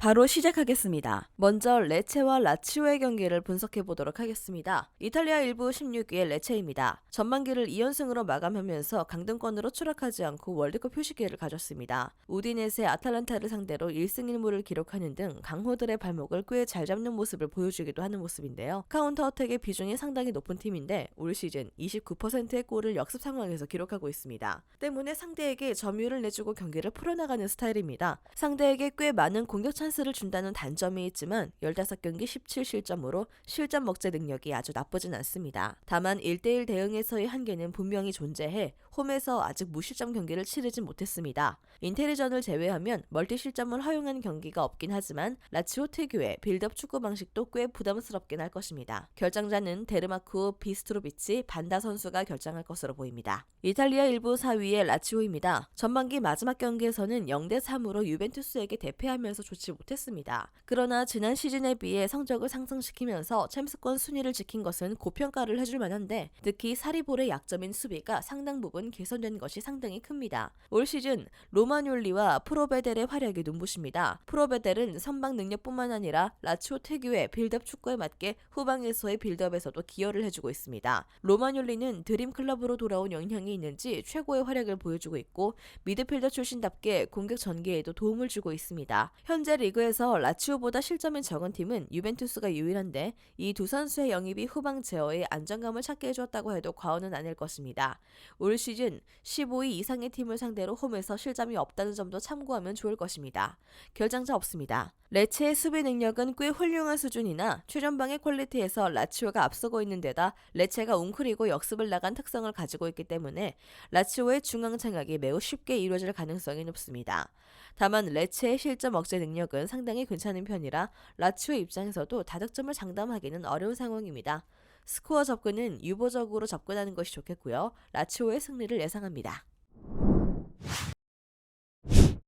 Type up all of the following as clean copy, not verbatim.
바로 시작하겠습니다. 먼저 레체와 라치오의 경기를 분석해 보도록 하겠습니다. 이탈리아 1부 16위의 레체입니다. 전반기를 2연승으로 마감하면서 강등권으로 추락하지 않고 월드컵 표시기회를 가졌습니다. 우디네세 아탈란타를 상대로 1승 1무를 기록하는 등 강호들의 발목을 꽤 잘 잡는 모습을 보여주기도 하는 모습인데요. 카운터 어택의 비중이 상당히 높은 팀인데 올 시즌 29%의 골을 역습 상황에서 기록하고 있습니다. 때문에 상대에게 점유를 내주고 경기를 풀어나가는 스타일입니다. 상대에게 꽤 많은 공격 찬스를 준다는 단점이 있지만 15경기 17실점으로 실점 먹재 능력이 아주 나쁘진 않습니다. 다만 1대1 대응에서의 한계는 분명히 존재해 홈에서 아직 무실점 경기를 치르진 못했습니다. 인테리전을 제외하면 멀티실점을 허용한 경기가 없긴 하지만 라치오 특유의 빌드업 축구 방식도 꽤 부담스럽긴 할 것입니다. 결정자는 데르마쿠 비스트로비치 반다 선수가 결정할 것으로 보입니다. 이탈리아 1부 4위의 라치오입니다. 전반기 마지막 경기에서는 0대3으로 유벤투스에게 대패하면서 좋지 못했습니다. 그러나 지난 시즌에 비해 성적을 상승시키면서 챔스권 순위를 지킨 것은 고평가를 해줄 만한데 특히 사리볼의 약점인 수비가 상당 부분 개선된 것이 상당히 큽니다. 올 시즌 로마뇰리와 프로베델의 활약이 눈부십니다. 프로베델은 선방 능력뿐만 아니라 라치오 특유의 빌드업 축구에 맞게 후방에서의 빌드업에서도 기여를 해주고 있습니다. 로마뇰리는 드림클럽으로 돌아온 영향이 있는지 최고의 활약을 보여주고 있고 미드필더 출신답게 공격 전개에도 도움을 주고 있습니다. 현재 리그에서 라치오보다 실점이 적은 팀은 유벤투스가 유일한데 이 두 선수의 영입이 후방 제어에 안정감을 찾게 해주었다고 해도 과언은 아닐 것입니다. 올 시즌 15위 이상의 팀을 상대로 홈에서 실점이 없다는 점도 참고하면 좋을 것입니다. 결장자 없습니다. 레체의 수비 능력은 꽤 훌륭한 수준이나 최전방의 퀄리티에서 라치오가 앞서고 있는 데다 레체가 웅크리고 역습을 나간 특성을 가지고 있기 때문에 라치오의 중앙 장악이 매우 쉽게 이루어질 가능성이 높습니다. 다만 레체의 실점 억제 능력은 상당히 괜찮은 편이라 라치오 입장에서도 다득점을 장담하기는 어려운 상황입니다. 스코어 접근은 유보적으로 접근하는 것이 좋겠고요. 라치오의 승리를 예상합니다.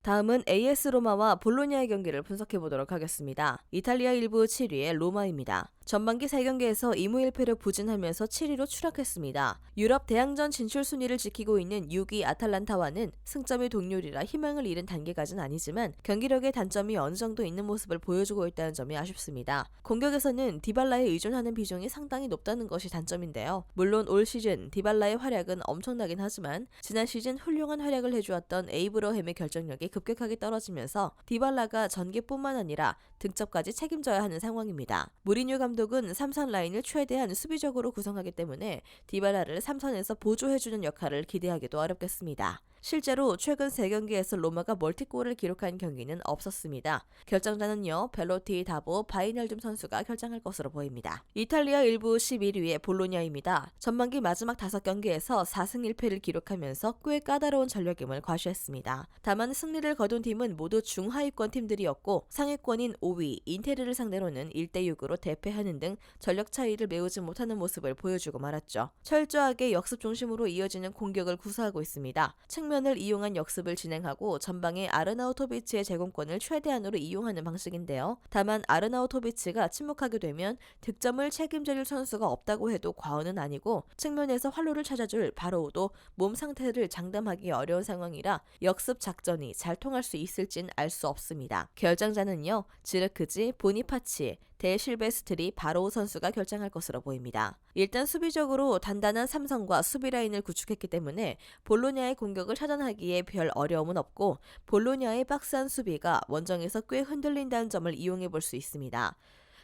다음은 AS 로마와 볼로냐의 경기를 분석해 보도록 하겠습니다. 이탈리아 1부 7위의 로마입니다. 전반기 3경기에서 2무 1패로 부진하면서 7위로 추락했습니다. 유럽 대항전 진출 순위를 지키고 있는 6위 아탈란타와는 승점이 동률이라 희망을 잃은 단계까지는 아니지만 경기력의 단점이 어느 정도 있는 모습을 보여주고 있다는 점이 아쉽습니다. 공격에서는 디발라에 의존하는 비중이 상당히 높다는 것이 단점인데요. 물론 올 시즌 디발라의 활약은 엄청나긴 하지만 지난 시즌 훌륭한 활약을 해주었던 에이브러햄의 결정력이 급격하게 떨어지면서 디발라가 전개뿐만 아니라 득점까지 책임져야 하는 상황입니다. 무리뉴 감독은 3선 라인을 최대한 수비적으로 구성하기 때문에 디발라를 3선에서 보조해주는 역할을 기대하기도 어렵겠습니다. 실제로 최근 3경기에서 로마가 멀티골을 기록한 경기는 없었습니다. 결정자는요, 벨로티, 다보, 바이널둠 선수가 결정할 것으로 보입니다. 이탈리아 1부 11위의 볼로냐입니다. 전반기 마지막 5경기에서 4승 1패를 기록하면서 꽤 까다로운 전력임을 과시했습니다. 다만 승리를 거둔 팀은 모두 중하위권 팀들이었고 상위권인 5위 인테르를 상대로는 1대6으로 대패하는 등 전력 차이를 메우지 못하는 모습을 보여주고 말았죠. 철저하게 역습 중심으로 이어지는 공격을 구사하고 있습니다. 측면을 이용한 역습을 진행하고 전방에 아르나우토비치의 제공권을 최대한으로 이용하는 방식인데요. 다만 아르나우토비치가 침묵하게 되면 득점을 책임져줄 선수가 없다고 해도 과언은 아니고 측면에서 활로를 찾아줄 바로우도 몸 상태를 장담하기 어려운 상황이라 역습 작전이 잘 통할 수 있을진 알 수 없습니다. 결정자는요, 지르크지, 보니파치, 데 실베스트리 바로우 선수가 결정할 것으로 보입니다. 일단 수비적으로 단단한 삼성과 수비 라인을 구축했기 때문에 볼로냐의 공격을 차단하기에 별 어려움은 없고 볼로냐의 박스한 수비가 원정에서 꽤 흔들린다는 점을 이용해 볼 수 있습니다.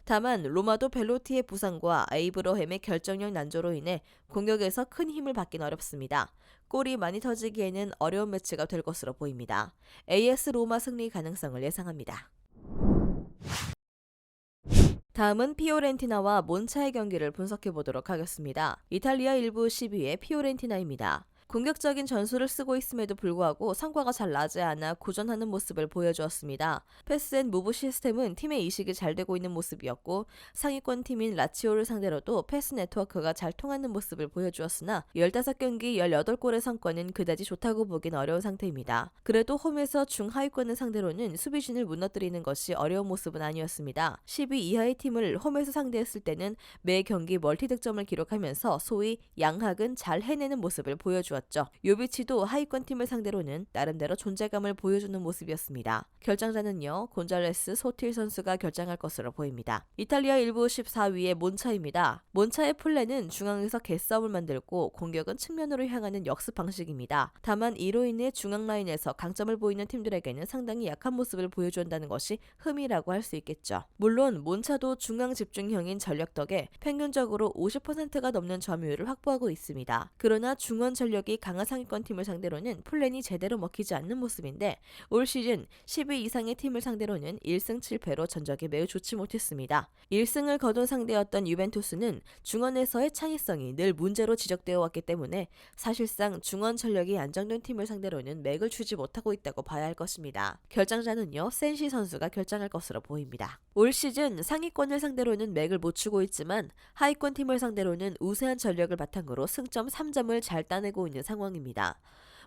다만 로마도 벨로티의 부상과 에이브러햄의 결정력 난조로 인해 공격에서 큰 힘을 받긴 어렵습니다. 골이 많이 터지기에는 어려운 매치가 될 것으로 보입니다. AS 로마 승리 가능성을 예상합니다. 다음은 피오렌티나와 몬차의 경기를 분석해 보도록 하겠습니다. 이탈리아 1부 10위의 피오렌티나입니다. 공격적인 전술을 쓰고 있음에도 불구하고 성과가 잘 나지 않아 고전하는 모습을 보여주었습니다. 패스앤무브 시스템은 팀의 이식이 잘 되고 있는 모습이었고 상위권 팀인 라치오를 상대로도 패스 네트워크가 잘 통하는 모습을 보여주었으나 15경기 18골의 성과는 그다지 좋다고 보긴 어려운 상태입니다. 그래도 홈에서 중하위권을 상대로는 수비진을 무너뜨리는 것이 어려운 모습은 아니었습니다. 10위 이하의 팀을 홈에서 상대했을 때는 매 경기 멀티 득점을 기록하면서 소위 양학은 잘 해내는 모습을 보여주었습니다. 보여주었죠. 요비치도 하위권 팀을 상대로는 나름대로 존재감을 보여주는 모습이었습니다. 결장자는요, 곤잘레스 소틸 선수가 결장할 것으로 보입니다. 이탈리아 1부 14위의 몬차입니다. 몬차의 플랜은 중앙에서 개싸움을 만들고 공격은 측면으로 향하는 역습 방식입니다. 다만 이로 인해 중앙 라인에서 강점을 보이는 팀들에게는 상당히 약한 모습을 보여준다는 것이 흠이라고 할 수 있겠죠. 물론 몬차도 중앙 집중형인 전력 덕에 평균적으로 50%가 넘는 점유율을 확보하고 있습니다. 그러나 중원 전력이 강한 상위권 팀을 상대로는 플랜이 제대로 먹히지 않는 모습인데 올 시즌 10위 이상의 팀을 상대로는 1승 7패로 전적이 매우 좋지 못했습니다. 1승을 거둔 상대였던 유벤투스는 중원에서의 창의성이 늘 문제로 지적되어 왔기 때문에 사실상 중원 전력이 안정된 팀을 상대로는 맥을 추지 못하고 있다고 봐야 할 것입니다. 결장자는요, 센시 선수가 결장할 것으로 보입니다. 올 시즌 상위권을 상대로는 맥을 못 추고 있지만 하위권 팀을 상대로는 우세한 전력을 바탕으로 승점 3점을 잘 따내고 있는 상황입니다.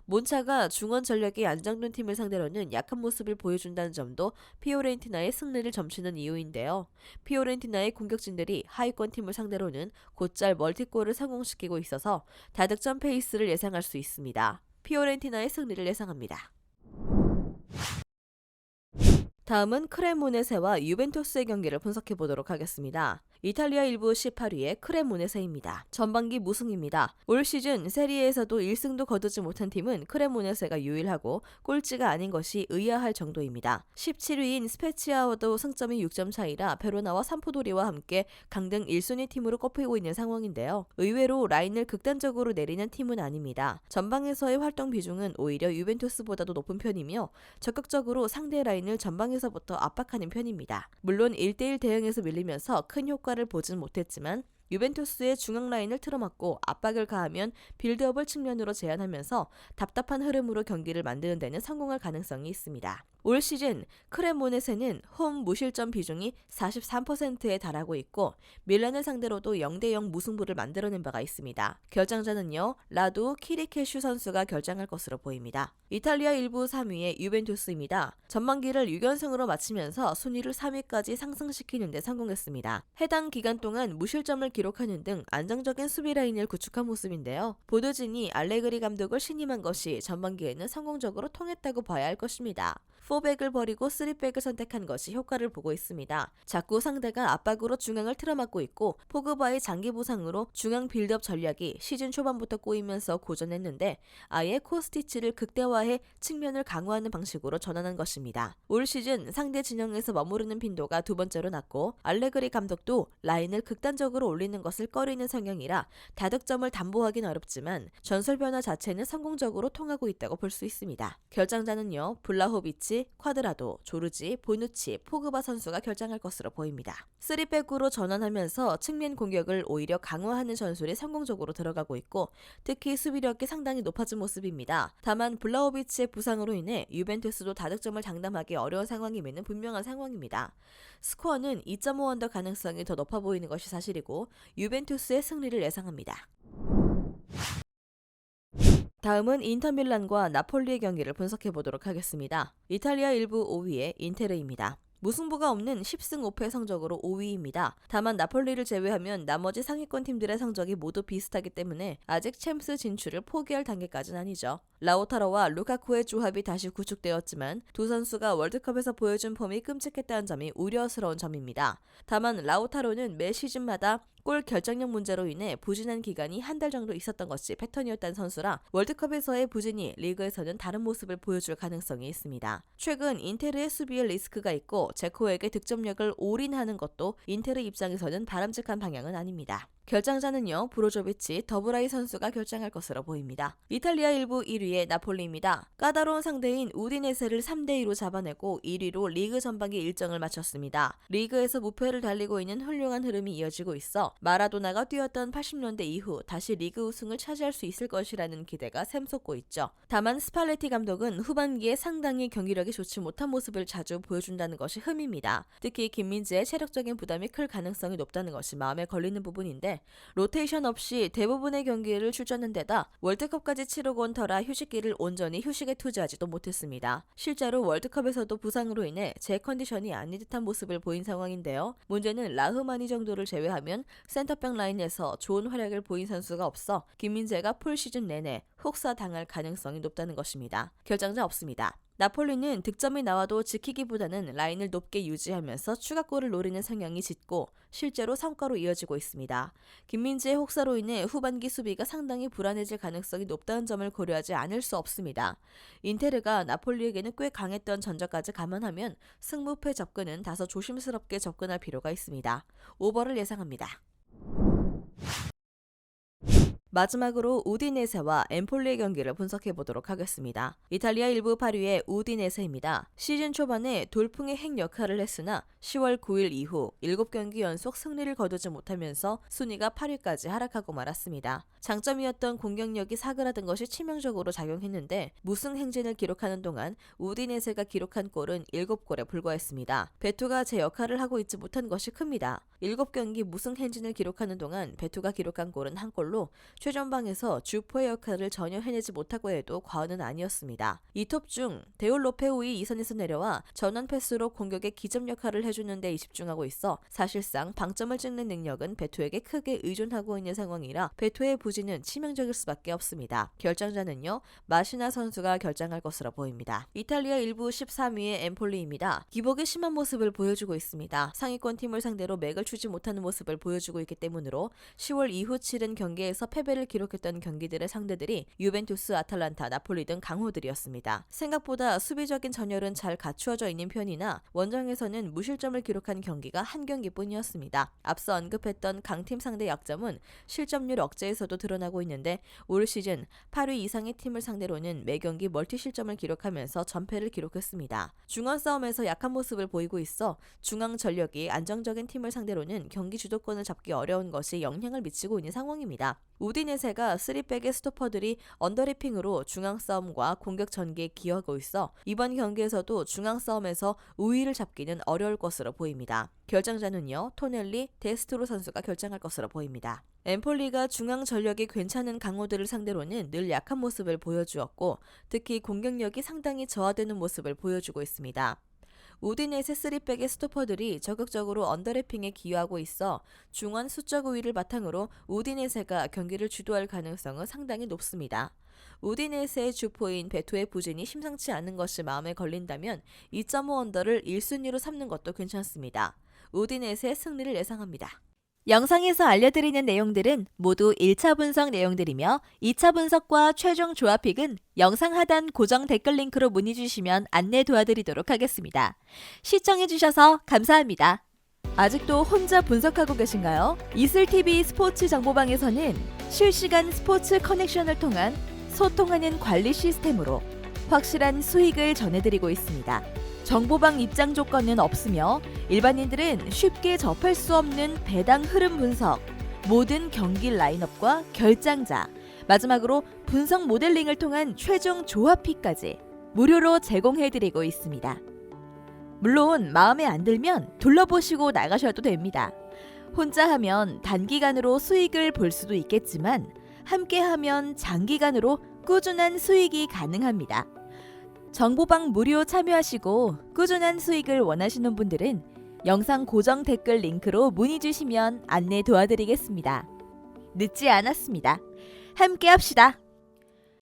몬차가 중원 전력이 안정된 팀을 상대로는 약한 모습을 보여준다는 점도 피오렌티나의 승리를 점치는 이유인데요. 피오렌티나의 공격진들이 하위권 팀을 상대로는 곧잘 멀티골을 성공시키고 있어서 다득점 페이스를 예상할 수 있습니다. 피오렌티나의 승리를 예상합니다. 다음은 크레모네세와 유벤투스의 경기를 분석해 보도록 하겠습니다. 이탈리아 1부 18위의 크레모네세입니다. 전반기 무승입니다. 올 시즌 세리에에서도 1승도 거두지 못한 팀은 크레모네세가 유일하고 꼴찌가 아닌 것이 의아할 정도입니다. 17위인 스페치아와도 승점이 6점 차이라 베로나와 삼포도리와 함께 강등 1순위 팀으로 꼽히고 있는 상황인데요. 의외로 라인을 극단적으로 내리는 팀은 아닙니다. 전방에서의 활동 비중은 오히려 유벤투스보다도 높은 편이며 적극적으로 상대 라인을 전방에서부터 압박하는 편입니다. 물론 1대1 대응에서 밀리면서 큰 효과를 보진 못했지만 유벤투스의 중앙 라인을 틀어막고 압박을 가하면 빌드업을 측면으로 제한하면서 답답한 흐름으로 경기를 만드는 데는 성공할 가능성이 있습니다. 올 시즌 크레모네세는 홈 무실점 비중이 43%에 달하고 있고 밀란을 상대로도 0대0 무승부를 만들어낸 바가 있습니다. 결장자는요, 라두 키리케슈 선수가 결장할 것으로 보입니다. 이탈리아 1부 3위의 유벤투스입니다. 전반기를 6연승으로 마치면서 순위를 3위까지 상승시키는 데 성공했습니다. 해당 기간 동안 무실점을 기록하는 등 안정적인 수비 라인을 구축한 모습인데요. 보드진이 알레그리 감독을 신임한 것이 전반기에는 성공적으로 통했다고 봐야 할 것입니다. 4백을 버리고 3백을 선택한 것이 효과를 보고 있습니다. 자꾸 상대가 압박으로 중앙을 틀어막고 있고 포그바의 장기 부상으로 중앙 빌드업 전략이 시즌 초반부터 꼬이면서 고전했는데 아예 코스티치를 극대화해 측면을 강화하는 방식으로 전환한 것입니다. 올 시즌 상대 진영에서 머무르는 빈도가 두 번째로 낮고 알레그리 감독도 라인을 극단적으로 올리는 것을 꺼리는 성향이라 다득점을 담보하긴 어렵지만 전술 변화 자체는 성공적으로 통하고 있다고 볼 수 있습니다. 결장자는요, 블라호비치, 쿼드라도, 조르지, 보누치, 포그바 선수가 결장할 것으로 보입니다. 3백으로 전환하면서 측면 공격을 오히려 강화하는 전술이 성공적으로 들어가고 있고 특히 수비력이 상당히 높아진 모습입니다. 다만 블라호비치의 부상으로 인해 유벤투스도 다득점을 장담하기 어려운 상황임에는 분명한 상황입니다. 스코어는 2.5 언더 가능성이 더 높아 보이는 것이 사실이고 유벤투스의 승리를 예상합니다. 다음은 인터밀란과 나폴리의 경기를 분석해 보도록 하겠습니다. 이탈리아 1부 5위의 인테르입니다. 무승부가 없는 10승 5패 성적으로 5위입니다. 다만 나폴리를 제외하면 나머지 상위권 팀들의 성적이 모두 비슷하기 때문에 아직 챔스 진출을 포기할 단계까지는 아니죠. 라우타로와 루카쿠의 조합이 다시 구축되었지만 두 선수가 월드컵에서 보여준 폼이 끔찍했다는 점이 우려스러운 점입니다. 다만 라우타로는 매 시즌마다 골 결정력 문제로 인해 부진한 기간이 한 달 정도 있었던 것이 패턴이었다는 선수라 월드컵에서의 부진이 리그에서는 다른 모습을 보여줄 가능성이 있습니다. 최근 인테르의 수비에 리스크가 있고 제코에게 득점력을 올인하는 것도 인테르 입장에서는 바람직한 방향은 아닙니다. 결장자는요, 브로조비치, 더브라이 선수가 결장할 것으로 보입니다. 이탈리아 1부 1위의 나폴리입니다. 까다로운 상대인 우디네세를 3대2로 잡아내고 1위로 리그 전반기 일정을 마쳤습니다. 리그에서 무패를 달리고 있는 훌륭한 흐름이 이어지고 있어 마라도나가 뛰었던 80년대 이후 다시 리그 우승을 차지할 수 있을 것이라는 기대가 샘솟고 있죠. 다만 스팔레티 감독은 후반기에 상당히 경기력이 좋지 못한 모습을 자주 보여준다는 것이 흠입니다. 특히 김민재의 체력적인 부담이 클 가능성이 높다는 것이 마음에 걸리는 부분인데 있는데 로테이션 없이 대부분의 경기를 출전한 데다 월드컵까지 치르고 온 터라 휴식기를 온전히 휴식에 투자하지도 못했습니다. 실제로 월드컵에서도 부상으로 인해 제 컨디션이 아닌 듯한 모습을 보인 상황인데요. 문제는 라흐마니 정도를 제외하면 센터백 라인에서 좋은 활약을 보인 선수가 없어 김민재가 풀 시즌 내내 혹사당할 가능성이 높다는 것입니다. 결정자 없습니다. 나폴리는 득점이 나와도 지키기보다는 라인을 높게 유지하면서 추가골을 노리는 성향이 짙고 실제로 성과로 이어지고 있습니다. 김민재의 혹사로 인해 후반기 수비가 상당히 불안해질 가능성이 높다는 점을 고려하지 않을 수 없습니다. 인테르가 나폴리에게는 꽤 강했던 전적까지 감안하면 승무패 접근은 다소 조심스럽게 접근할 필요가 있습니다. 오버를 예상합니다. 마지막으로 우디네세와 엠폴리의 경기를 분석해 보도록 하겠습니다. 이탈리아 1부 8위의 우디네세입니다. 시즌 초반에 돌풍의 핵 역할을 했으나 10월 9일 이후 7경기 연속 승리를 거두지 못하면서 순위가 8위까지 하락하고 말았습니다. 장점이었던 공격력이 사그라든 것이 치명적으로 작용했는데 무승 행진을 기록하는 동안 우디네세가 기록한 골은 7골에 불과했습니다. 베투가 제 역할을 하고 있지 못한 것이 큽니다. 7경기 무승 행진을 기록하는 동안 베투가 기록한 골은 1골로 최전방에서 주포의 역할을 전혀 해내지 못하고 해도 과언은 아니었습니다. 이 톱 중 데올로페우이 2선에서 내려와 전환 패스로 공격의 기점 역할을 해주는 데 집중하고 있어 사실상 방점을 찍는 능력은 베토에게 크게 의존하고 있는 상황이라 베토의 부진은 치명적일 수밖에 없습니다. 결정자는요, 마시나 선수가 결정할 것으로 보입니다. 이탈리아 1부 13위의 엠폴리입니다. 기복이 심한 모습을 보여주고 있습니다. 상위권 팀을 상대로 맥을 추지 못하는 모습을 보여주고 있기 때문으로 10월 이후 치른 경기에서 패배를 기록했던 경기들의 상대들이 유벤투스, 아탈란타, 나폴리 등 강호들이었습니다. 생각보다 수비적인 전열은 잘 갖추어져 있는 편이나 원정에서는 무실점을 기록한 경기가 한 경기뿐이었습니다. 앞서 언급했던 강팀 상대 약점은 실점률 억제에서도 드러나고 있는데 올 시즌 8위 이상의 팀을 상대로는 매경기 멀티 실점을 기록하면서 전패를 기록했습니다. 중원 싸움에서 약한 모습을 보이고 있어 중앙 전력이 안정적인 팀을 상대로는 경기 주도권을 잡기 어려운 것이 영향을 미치고 있는 상황입니다. 우디네세가 3백의 스토퍼들이 언더래핑으로 중앙 싸움과 공격 전개에 기여하고 있어 이번 경기에서도 중앙 싸움에서 우위를 잡기는 어려울 것으로 보입니다. 결정자는요, 토넬리, 데스트로 선수가 결정할 것으로 보입니다. 엠폴리가 중앙 전력이 괜찮은 강호들을 상대로는 늘 약한 모습을 보여주었고 특히 공격력이 상당히 저하되는 모습을 보여주고 있습니다. 우디네세 3백의 스토퍼들이 적극적으로 언더래핑에 기여하고 있어 중원 수적 우위를 바탕으로 우디네세가 경기를 주도할 가능성은 상당히 높습니다. 우디네세의 주포인 베토의 부진이 심상치 않은 것이 마음에 걸린다면 2.5 언더를 1순위로 삼는 것도 괜찮습니다. 우디네세의 승리를 예상합니다. 영상에서 알려드리는 내용들은 모두 1차 분석 내용들이며 2차 분석과 최종 조합픽은 영상 하단 고정 댓글 링크로 문의 주시면 안내 도와드리도록 하겠습니다. 시청해주셔서 감사합니다. 아직도 혼자 분석하고 계신가요? 이슬TV 스포츠 정보방에서는 실시간 스포츠 커넥션을 통한 소통하는 관리 시스템으로 확실한 수익을 전해드리고 있습니다. 정보방 입장 조건은 없으며 일반인들은 쉽게 접할 수 없는 배당 흐름 분석, 모든 경기 라인업과 결장자, 마지막으로 분석 모델링을 통한 최종 조합픽까지 무료로 제공해드리고 있습니다. 물론 마음에 안 들면 둘러보시고 나가셔도 됩니다. 혼자 하면 단기간으로 수익을 볼 수도 있겠지만 함께하면 장기간으로 꾸준한 수익이 가능합니다. 정보방 무료 참여하시고 꾸준한 수익을 원하시는 분들은 영상 고정 댓글 링크로 문의 주시면 안내 도와드리겠습니다. 늦지 않았습니다. 함께 합시다.